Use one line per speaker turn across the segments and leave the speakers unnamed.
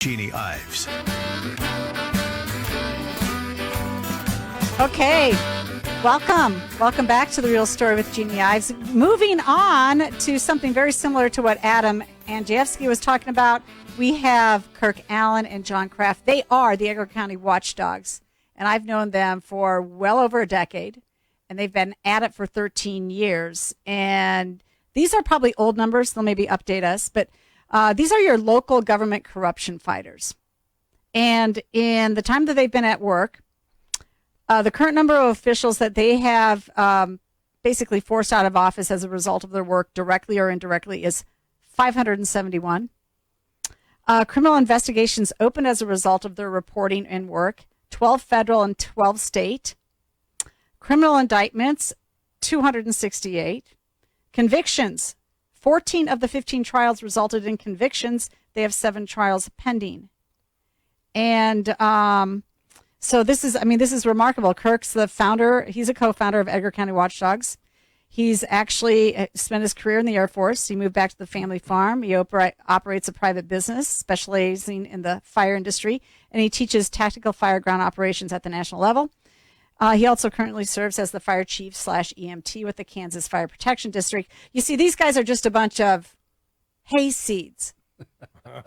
Jeanne Ives.
Okay, welcome back to The Real Story with Jeanne Ives. Moving on to something very similar to what Adam Andrzejewski was talking about, we have Kirk Allen and John Kraft. They are the Edgar County watchdogs, and I've known them for well over a decade, and they've been at it for 13 years. And these are probably old numbers, they'll maybe update us, but these are your local government corruption fighters. And in the time that they've been at work, the current number of officials that they have basically forced out of office as a result of their work, directly or indirectly, is 571. Criminal investigations opened as a result of their reporting and work, 12 federal and 12 state. Criminal indictments, 268. Convictions, 14 of the 15 trials resulted in convictions. They have 7 trials pending. And so this is remarkable. Kirk's the founder. He's a co-founder of Edgar County Watchdogs. He's actually spent his career in the Air Force. He moved back to the family farm. He operates a private business specializing in the fire industry, and he teaches tactical fire ground operations at the national level. He also currently serves as the fire chief / EMT with the Kansas Fire Protection District. You see, these guys are just a bunch of hayseeds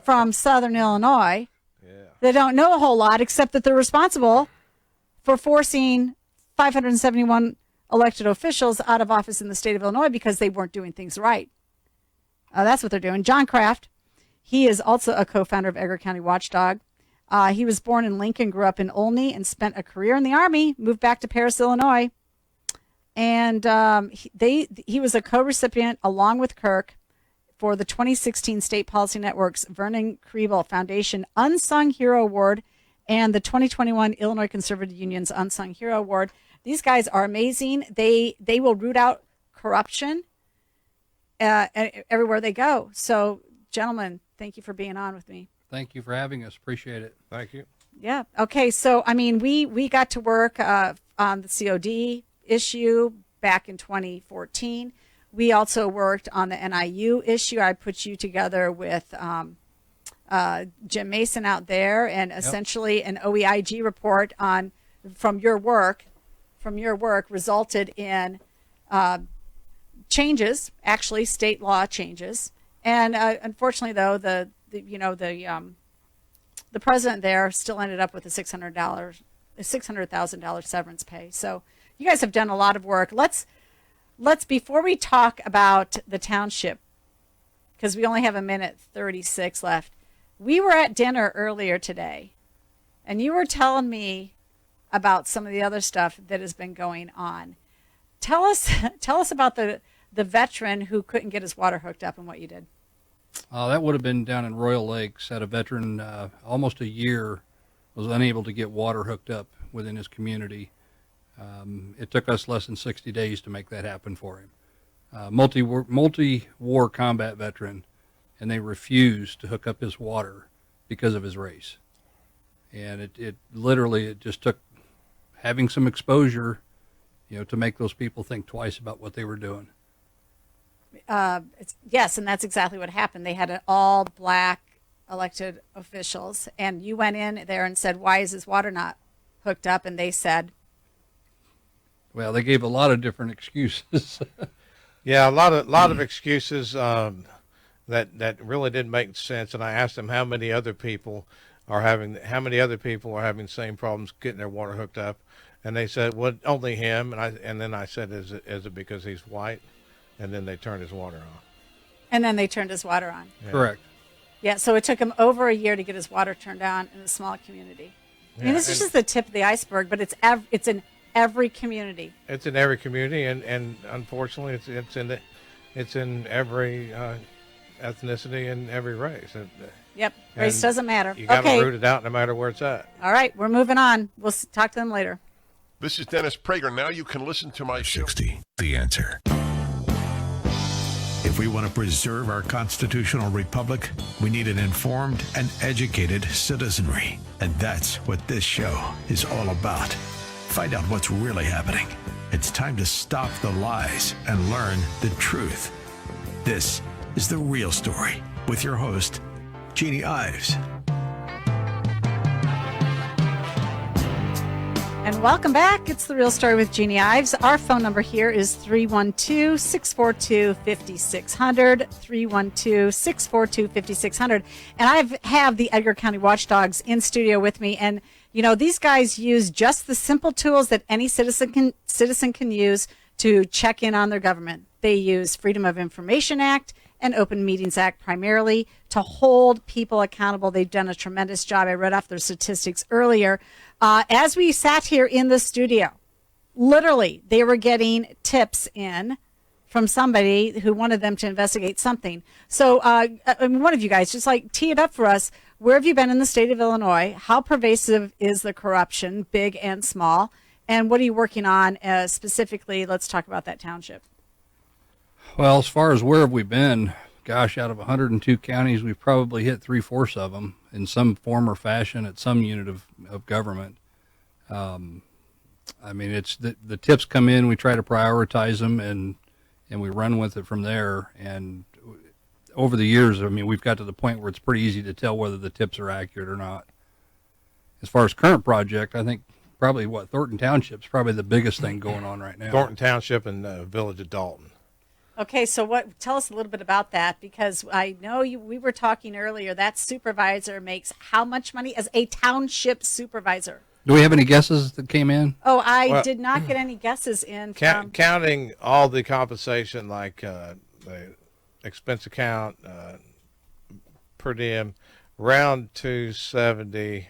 from Southern Illinois. They don't know a whole lot, except that they're responsible for forcing 571 elected officials out of office in the state of Illinois because they weren't doing things right. That's what they're doing. John Kraft, he is also a co-founder of Edgar County Watchdog. He was born in Lincoln, grew up in Olney, and spent a career in the Army, moved back to Paris, Illinois. And he was a co-recipient, along with Kirk, for the 2016 State Policy Network's Vernon Kriebel Foundation Unsung Hero Award and the 2021 Illinois Conservative Union's Unsung Hero Award. These guys are amazing. They will root out corruption everywhere they go. So, gentlemen, thank you for being on with me.
Thank you for having us. Appreciate it.
Thank you.
Yeah. Okay. So, we got to work on the COD issue back in 2014. We also worked on the NIU issue. I put you together with Jim Mason out there, and essentially an OEIG report from your work resulted in changes, actually state law changes. And unfortunately, though, the president there still ended up with a $600,000 severance pay. So you guys have done a lot of work. Let's before we talk about the township, because we only have a minute 36 left. We were at dinner earlier today, and you were telling me about some of the other stuff that has been going on. Tell us about the veteran who couldn't get his water hooked up and what you did.
That would have been down in Royal Lakes. Had a veteran almost a year was unable to get water hooked up within his community. It took us less than 60 days to make that happen for him. Multi-war combat veteran, and they refused to hook up his water because of his race. And it literally just took having some exposure, to make those people think twice about what they were doing.
Yes, and that's exactly what happened. They had all black elected officials, and you went in there and said, "Why is his water not hooked up?" And they said,
well, they gave a lot of different excuses.
Yeah, a lot of excuses that really didn't make sense. And I asked them how many other people are having the same problems getting their water hooked up, and they said, "Well, only him." And then I said, "Is it because he's white?" And then they turned his water on.
Yeah. Correct.
Yeah, so it took him over a year to get his water turned on in a small community. Yeah, this is just the tip of the iceberg, but it's in every community.
It's in every community, and unfortunately, it's in every ethnicity and every race.
Yep, race doesn't matter.
You got to root it out no matter where it's at.
All right, we're moving on. We'll talk to them later.
This is Dennis Prager. Now you can listen to my show.
60, The Answer. If we want to preserve our constitutional republic, we need an informed and educated citizenry. And that's what this show is all about. Find out what's really happening. It's time to stop the lies and learn the truth. This is The Real Story with your host, Jeanne Ives.
And welcome back. It's The Real Story with Jeanne Ives. Our phone number here is 312-642-5600, 312-642-5600. And I have the Edgar County Watchdogs in studio with me. And, you know, these guys use just the simple tools that any citizen can use to check in on their government. They use Freedom of Information Act and Open Meetings Act primarily to hold people accountable. They've done a tremendous job. I read off their statistics earlier. As we sat here in the studio, literally, they were getting tips in from somebody who wanted them to investigate something. So one of you guys, just like tee it up for us. Where have you been in the state of Illinois? How pervasive is the corruption, big and small? And what are you working on specifically? Let's talk about that township.
Well, as far as where have we been, gosh, out of 102 counties, we've probably hit 3/4 of them in some form or fashion at some unit of government. I mean, it's the tips come in, we try to prioritize them, and we run with it from there. And over the years, I mean, we've got to the point where it's pretty easy to tell whether the tips are accurate or not. As far as current project, I think probably Thornton Township's probably the biggest thing going on right now.
Thornton Township and Village of Dalton.
Okay, so tell us a little bit about that, because I know we were talking earlier, that supervisor makes how much money as a township supervisor?
Do we have any guesses that came in?
Oh, I did not get any guesses in.
Counting all the compensation, like the expense account, per diem, around 270,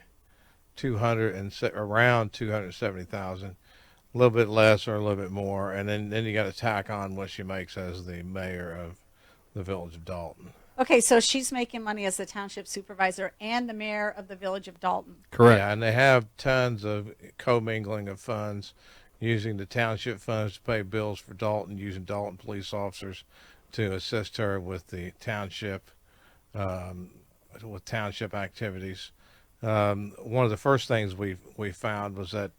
around 270,000. A little bit less or a little bit more, and then you got to tack on what she makes as the mayor of the Village of Dalton.
Okay, so she's making money as the township supervisor and the mayor of the Village of Dalton.
Correct.
Yeah, and they have tons of commingling of funds, using the township funds to pay bills for Dalton, using Dalton police officers to assist her with the township activities. One of the first things we found was that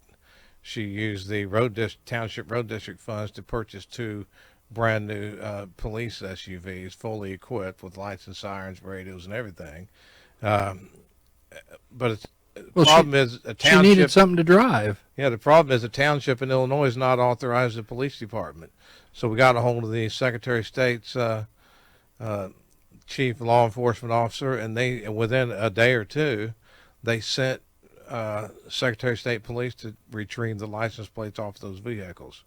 she used the township road district funds to purchase 2 brand new police SUVs, fully equipped with lights and sirens, radios, and everything. But the problem is a township.
She needed something to drive.
Yeah, the problem is a township in Illinois is not authorized as a police department. So we got a hold of the Secretary of State's chief law enforcement officer, and within a day or two, they sent Secretary of State Police to retrieve the license plates off those vehicles.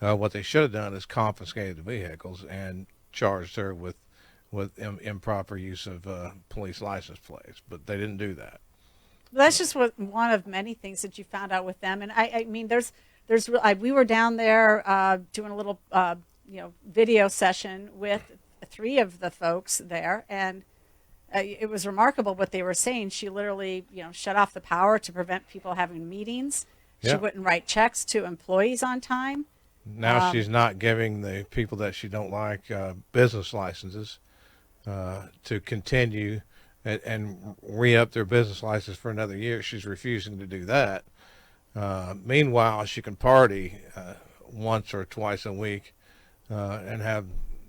What they should have done is confiscated the vehicles and charged her with improper use of police license plates, but they didn't do that.
That's just one of many things that you found out with them. And I mean, we were down there doing a little video session with 3 of the folks there, and it was remarkable what they were saying. She literally, shut off the power to prevent people having meetings. She wouldn't write checks to employees on time.
Now she's not giving the people that she don't like business licenses to continue and re-up their business license for another year. She's refusing to do that. Meanwhile, she can party once or twice a week and have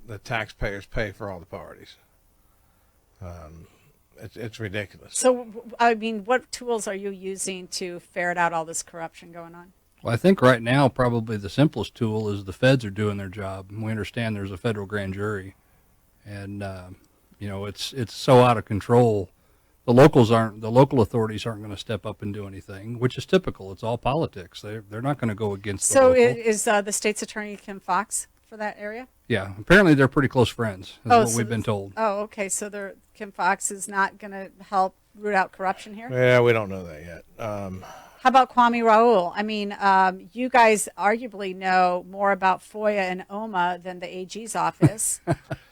the taxpayers pay for all the parties. It's ridiculous.
So, I mean, what tools are you using to ferret out all this corruption going on?
Well, I think right now probably the simplest tool is the feds are doing their job. We understand there's a federal grand jury, and it's so out of control. The local authorities aren't going to step up and do anything, which is typical. It's all politics. They're not going to go against the local.
So is the state's attorney Kim Fox for that area?
Yeah, apparently they're pretty close friends, is what we've been told.
Oh, okay. So Kim Fox is not going to help root out corruption here?
Yeah, we don't know that yet.
How about Kwame Raoul? I mean, you guys arguably know more about FOIA and OMA than the AG's office.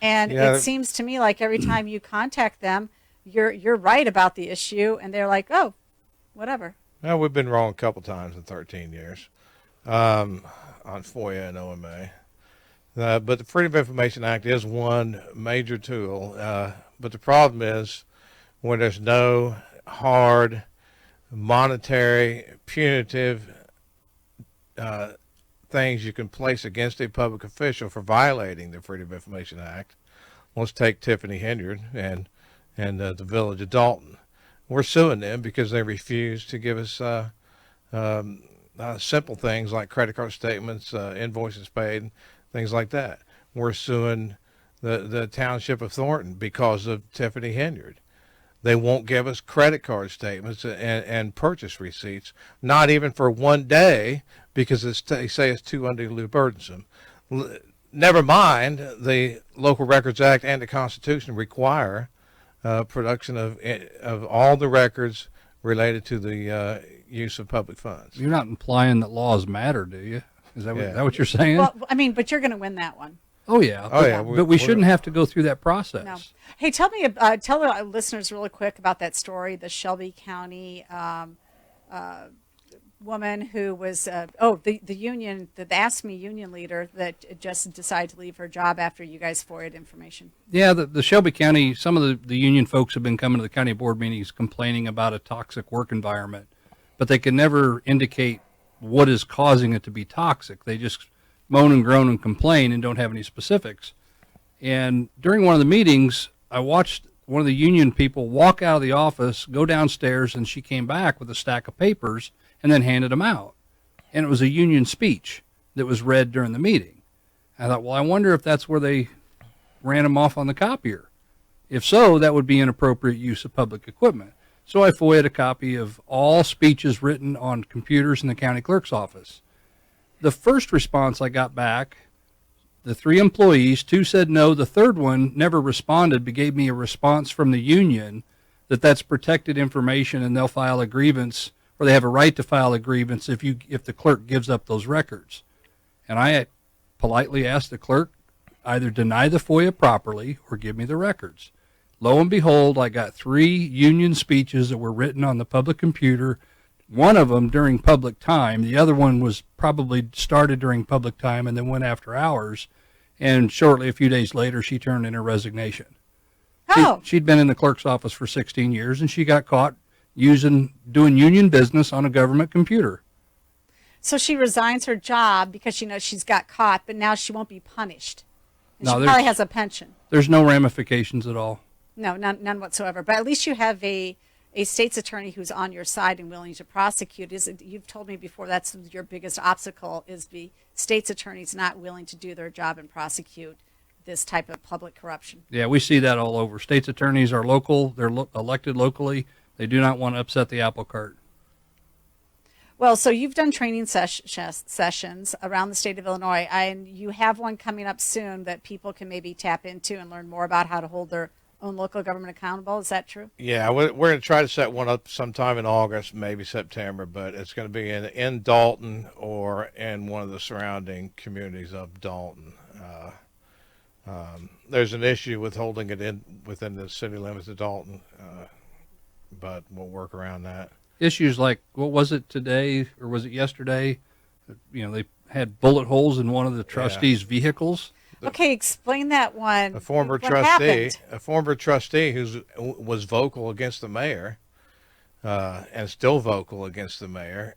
And it seems to me like every time you contact them, you're right about the issue, and they're like, oh, whatever.
Well, we've been wrong a couple times in 13 years on FOIA and OMA. But the Freedom of Information Act is one major tool. But the problem is when there's no hard monetary, punitive things you can place against a public official for violating the Freedom of Information Act. Let's take Tiffany Henyard and the Village of Dalton. We're suing them because they refuse to give us simple things like credit card statements, invoices paid, things like that. We're suing the township of Thornton because of Tiffany Henyard. They won't give us credit card statements and purchase receipts, not even for one day, because they say it's too unduly burdensome. Never mind, the Local Records Act and the Constitution require production of all the records related to the use of public funds.
You're not implying that laws matter, do you? Is that,
Yeah.
that what you're saying?
Well, I mean, but you're going to win that one.
Oh yeah.
Oh, yeah.
But we shouldn't have to go through that process.
No. Hey, tell the listeners really quick about that story, the Shelby County woman who was, the union, the ASME union leader that just decided to leave her job after you guys FOIA'd information.
Yeah, the Shelby County, some of the union folks have been coming to the county board meetings complaining about a toxic work environment, but they can never indicate what is causing it to be toxic. They just moan and groan and complain and don't have any specifics. And during one of the meetings, I watched one of the union people walk out of the office, go downstairs, and she came back with a stack of papers and then handed them out. And it was a union speech that was read during the meeting. I thought, well, I wonder if that's where they ran them off on the copier. If so, that would be inappropriate use of public equipment. So I FOIA'd a copy of all speeches written on computers in the county clerk's office. The first response I got back, the 3 employees, 2 said no. The third one never responded, but gave me a response from the union that that's protected information and they'll file a grievance, or they have a right to file a grievance if the clerk gives up those records. And I politely asked the clerk, either deny the FOIA properly or give me the records. Lo and behold, I got 3 union speeches that were written on the public computer, one of them during public time. The other one was probably started during public time and then went after hours. And shortly, a few days later, she turned in her resignation.
Oh.
She'd been in the clerk's office for 16 years, and she got caught doing union business on a government computer.
So she resigns her job because she knows she's got caught, but now she won't be punished. And
No,
she probably has a pension.
There's no ramifications at all.
No, none whatsoever. But at least you have a state's attorney who's on your side and willing to prosecute. You've told me before that's your biggest obstacle is the state's attorneys not willing to do their job and prosecute this type of public corruption.
Yeah, we see that all over. State's attorneys are local. They're elected locally. They do not want to upset the apple cart.
Well, so you've done training sessions around the state of Illinois, and you have one coming up soon that people can maybe tap into and learn more about how to hold their own local government accountable. Is that true?
Yeah, we're going to try to set one up sometime in August, maybe September, but it's going to be in Dalton or in one of the surrounding communities of Dalton. There's an issue with holding it within the city limits of Dalton, but we'll work around that.
Issues like, what was it today or was it yesterday? You know, they had bullet holes in one of the trustees' vehicles.
Okay, explain that one.
A former
What
trustee,
happened?
who was vocal against the mayor, and still vocal against the mayor,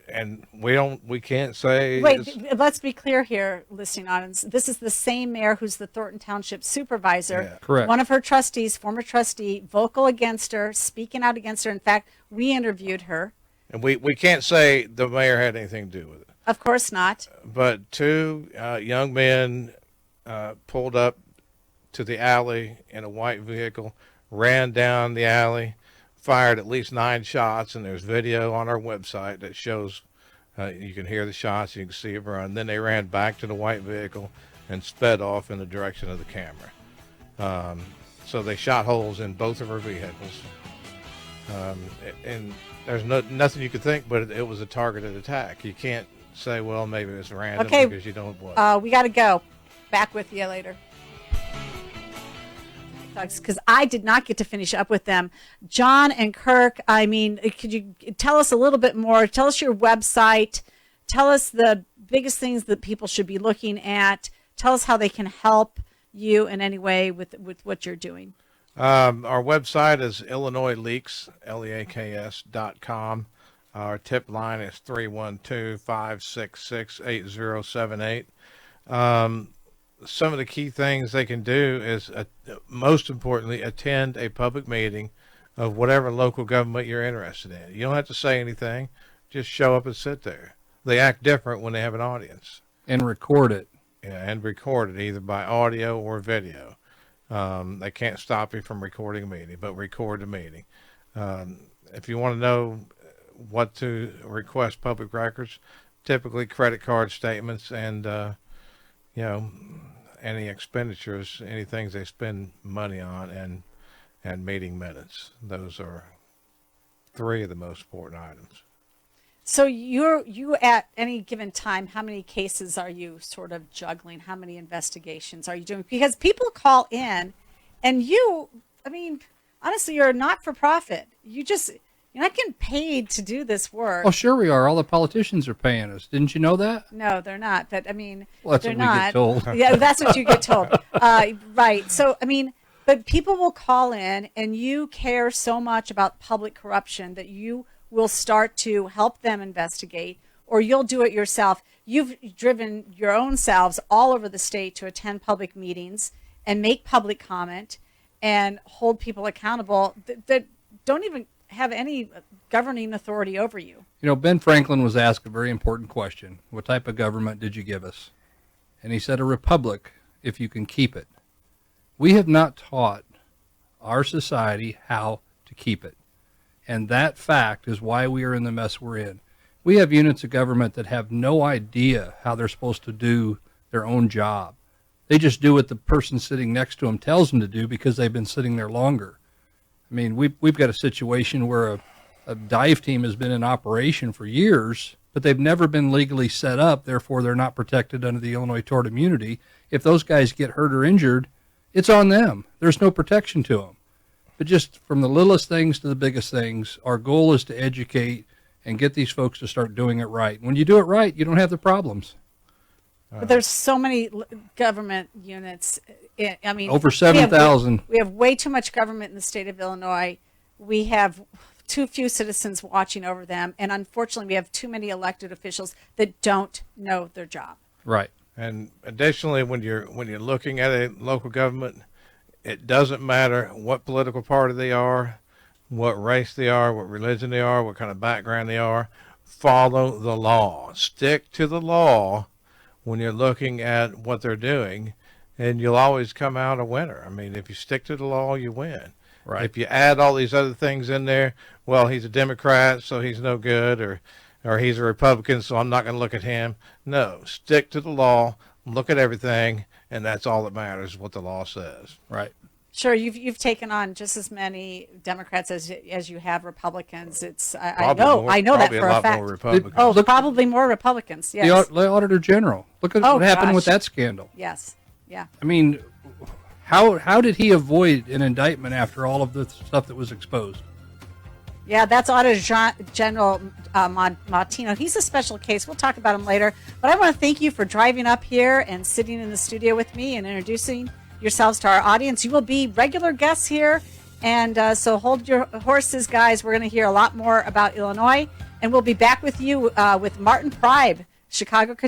and we can't say.
Wait, let's be clear here, listening audience. This is the same mayor who's the Thornton Township supervisor.
Yeah.
Correct.
One of her trustees, former trustee, vocal against her, speaking out against her. In fact, we interviewed her.
And we can't say the mayor had anything to do with it.
Of course not.
But 2 young men pulled up to the alley in a white vehicle, ran down the alley, fired at least 9 shots, and there's video on our website that shows you can hear the shots, you can see it run. Then they ran back to the white vehicle and sped off in the direction of the camera. So they shot holes in both of our vehicles. And there's nothing you could think, but it was a targeted attack. You can't say, well, maybe it's random
Okay.
because you don't what.
We got to go. Back with you later. Because I did not get to finish up with them. John and Kirk, I mean, could you tell us a little bit more? Tell us your website. Tell us the biggest things that people should be looking at. Tell us how they can help you in any way with what you're doing.
Our website is IllinoisLeaks, LEAKS.com. Our tip line is 312-566-8078. Some of the key things they can do is, most importantly, attend a public meeting of whatever local government you're interested in. You don't have to say anything. Just show up and sit there. they act different when they have an audience.
And record it.
Yeah, and record it either by audio or video. They can't stop you from recording a meeting, but record the meeting. If you want to know what to request public records, typically credit card statements and, any expenditures, any things they spend money on, and meeting minutes. Those are 3 of the most important items.
So you at any given time, how many cases are you sort of juggling? How many investigations are you doing? Because people call in, and honestly, you're a not-for-profit. You're not getting paid to do this work.
Oh, sure we are. All the politicians are paying us. Didn't you know that?
No, they're not. But
well, that's
they're
what
not.
we get told.
Yeah, that's what you get told. Right. So, but people will call in, and you care so much about public corruption that you will start to help them investigate, or you'll do it yourself. You've driven your own selves all over the state to attend public meetings and make public comment and hold people accountable that don't even have any governing authority over you.
Ben Franklin was asked a very important question. What type of government did you give us? And he said, a republic, if you can keep it. We have not taught our society how to keep it. And that fact is why we are in the mess we're in. We have units of government that have no idea how they're supposed to do their own job. They just do what the person sitting next to them tells them to do because they've been sitting there longer. We've got a situation where a dive team has been in operation for years, but they've never been legally set up. Therefore, they're not protected under the Illinois Tort Immunity. If those guys get hurt or injured, it's on them. There's no protection to them. But just from the littlest things to the biggest things, our goal is to educate and get these folks to start doing it right. When you do it right, you don't have the problems.
But there's so many government units.
Over 7,000.
We have way too much government in the state of Illinois. We have too few citizens watching over them. And unfortunately, we have too many elected officials that don't know their job.
Right.
And additionally, when you're looking at a local government, it doesn't matter what political party they are, what race they are, what religion they are, what kind of background they are. Follow the law. Stick to the law when you're looking at what they're doing, and you'll always come out a winner. If you stick to the law, you win.
Right.
If you add all these other things in there, well, he's a Democrat, so he's no good, or he's a Republican, so I'm not going to look at him. No, stick to the law, look at everything, and that's all that matters, what the law says.
Right.
Sure, you've taken on just as many Democrats as you have Republicans. I know that for a fact.
More Republicans.
Oh, probably more Republicans. Yes.
The Auditor General. Look at what happened with that scandal.
Yes. Yeah.
How did he avoid an indictment after all of the stuff that was exposed?
Yeah, that's Auditor General Martino. He's a special case. We'll talk about him later. But I want to thank you for driving up here and sitting in the studio with me and introducing yourselves to our audience. You will be regular guests here, and so hold your horses, guys. We're going to hear a lot more about Illinois, and we'll be back with you with Martin Pribe, Chicago